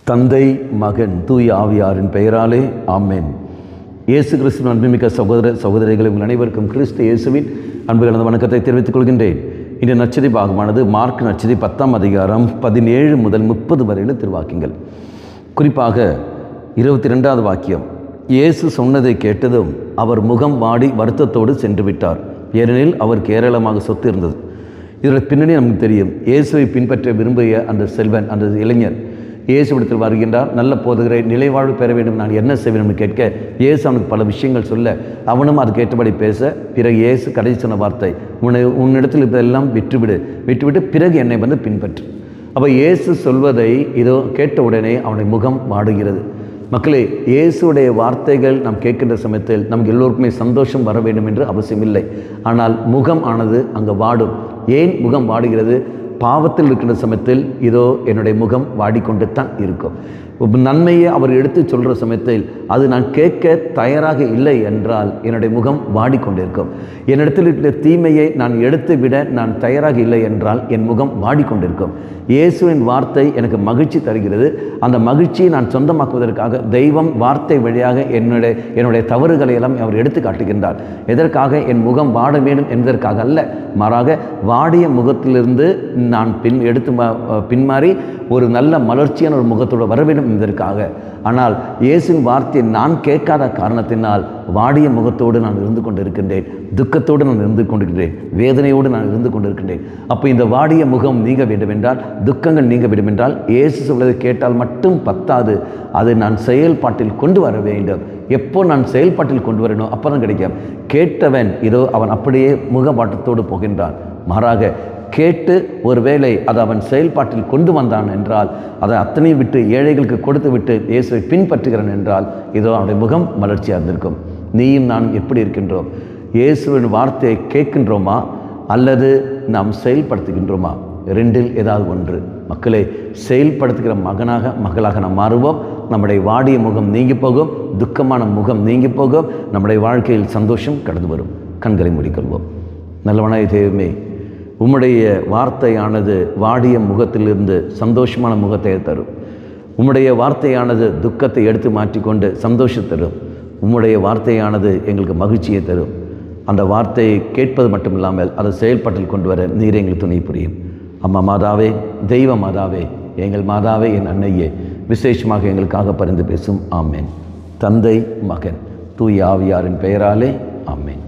தந்தை, மகன், தூய ஆவியாரின் பெயராலே ஆமென். இயேசு கிறிஸ்துவின் அன்புமிக்க சகோதரிகளை உங்கள் அனைவருக்கும் கிறிஸ்து இயேசுவின் அன்பு கலந்த வணக்கத்தை தெரிவித்துக் கொள்கின்றேன். இந்த நற்செய்தி பாகமானது மார்க் நற்செய்தி 10ஆம் அதிகாரம் 17 முதல் 30 வரையில் திருவாக்கியங்கள். குறிப்பாக 22வது வாக்கியம், இயேசு சொன்னதை கேட்டதும் அவர் முகம் வாடி வருத்தத்தோடு சென்று விட்டார், ஏனெனில் அவருக்கு ஏராளமாக சொத்து இருந்தது. இதோட பின்னணி நமக்கு தெரியும். இயேசுவை பின்பற்ற விரும்பிய அந்த செல்வன், அந்த இளைஞர் இயேசுவிடத்தில் வருகின்றார். நல்ல போதகரை, நிலைவாழ்வு பெற வேண்டும், நான் என்ன செய்வேன் கேட்க இயேசு அவனுக்கு பல விஷயங்கள் சொல்ல, அவனும் அதுக்கு ஏற்றபடி பேச, பிறகு இயேசு கடைசி சொன்ன வார்த்தை, உன்னிடத்தில் இதெல்லாம் விட்டுவிட்டு பிறகு என்னை வந்து பின்பற்று. அப்போ இயேசு சொல்வதை இதோ கேட்ட உடனே அவனுடைய முகம் வாடுகிறது. மக்களே, இயேசுடைய வார்த்தைகள் நாம் கேட்கின்ற சமயத்தில் நமக்கு எல்லோருக்குமே சந்தோஷம் வர வேண்டும் என்று அவசியமில்லை. ஆனால் முகம் ஆனது அங்கே வாடும். ஏன் முகம் வாடுகிறது? பாவத்தில் இருக்கின்ற சமயத்தில் இதோ என்னுடைய முகம் வாடிக்கொண்டு தான் இருக்கும். நன்மையை அவர் எடுத்து சொல்கிற சமயத்தில் அது நான் கேட்க தயாராக இல்லை என்றால் என்னுடைய முகம் வாடிக்கொண்டிருக்கும். என்னிடத்தில் இருக்கிற தீமையை நான் எடுத்து விட நான் தயாராக இல்லை என்றால் என் முகம் வாடிக்கொண்டிருக்கும். இயேசுவின் வார்த்தை எனக்கு மகிழ்ச்சி தருகிறது. அந்த மகிழ்ச்சியை நான் சொந்தமாக்குவதற்காக தெய்வம் வார்த்தை வழியாக என்னுடைய தவறுகளை எல்லாம் அவர் எடுத்து காட்டுகின்றார். எதற்காக? என் முகம் வாட வேண்டும் என்பதற்காக அல்ல, மாறாக வாடிய முகத்திலிருந்து நான் பின்மாறி ஒரு நல்ல மலர்ச்சியான ஒரு முகத்தோடு வர வேண்டும் என்பதற்காக. ஆனால் இயேசுவின் வார்த்தையை நான் கேட்காத காரணத்தினால் வாடிய முகத்தோடு நான் இருந்து கொண்டிருக்கின்றேன், துக்கத்தோடு நான் இருந்து கொண்டிருக்கின்றேன், வேதனையோடு நான் இருந்து கொண்டிருக்கின்றேன். அப்போ இந்த வாடிய முகம் நீங்க வேண்டும் என்றால், துக்கங்கள் நீங்க வேண்டும் என்றால், இயேசு சொல்வதை கேட்டால் மட்டும் பத்தாது, அதை நான் செயல்பாட்டில் கொண்டு வர வேண்டும். எப்போ நான் செயல்பாட்டில் கொண்டு வரணும் அப்போ தான் கிடைக்கும். கேட்டவன் இதோ அவன் அப்படியே முகபாட்டத்தோடு போகின்றான். மாறாக கேட்டு ஒருவேளை அதை அவன் செயல்பாட்டில் கொண்டு வந்தான் என்றால், அதை அத்தனையும் விட்டு ஏழைகளுக்கு கொடுத்து விட்டு இயேசுவை பின்பற்றுகிறான் என்றால் இதோ அவனுடைய முகம் மலர்ச்சியாக இருந்திருக்கும். நீயும் நானும் எப்படி இருக்கின்றோம்? இயேசுவின் வார்த்தையை கேட்கின்றோமா அல்லது நாம் செயல்படுத்துகின்றோமா? ரெண்டில் ஏதாவது ஒன்று. மக்களே, செயல்படுத்துகிற மகளாக நாம் மாறுவோம். நம்முடைய வாடிய முகம் நீங்கி போகும், துக்கமான முகம் நீங்கி போகும், நம்முடைய வாழ்க்கையில் சந்தோஷம் கடந்து வரும். கண்களை மூடிக்கொள்வோம். நல்லவனாய் தெய்வமே, உம்முடைய வார்த்தையானது வாடிய முகத்திலிருந்து சந்தோஷமான முகத்தை தரும். உம்முடைய வார்த்தையானது துக்கத்தை எடுத்து மாற்றிக்கொண்டு சந்தோஷத்தை தரும். உம்முடைய வார்த்தையானது எங்களுக்கு மகிழ்ச்சியை தரும். அந்த வார்த்தையை கேட்பது மட்டும் இல்லாமல் அதை செயல்பாட்டில் கொண்டு வர நீர் எங்களுக்கு துணை புரியும். அம்மா மாதாவே, தெய்வ மாதாவே, எங்கள் மாதாவே, என் அன்னையே, விசேஷமாக எங்களுக்காக பரிந்து பேசும். ஆமேன். தந்தை, மகன், தூய ஆவியாரின் பெயராலே ஆமேன்.